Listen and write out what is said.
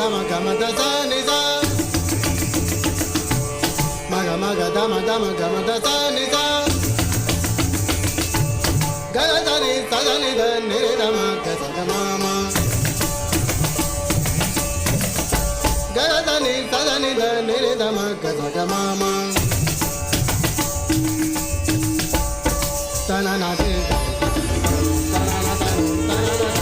dama gama da sa ni sa. Maga maga dama dama gama da sa ni sa. Ga da ni sa da ni da ni re dama ga sa ga ma ma. Ga da ni sa da ni da ni re dama ga sa ga ma ma. Ta na na ti ta na na ta na na.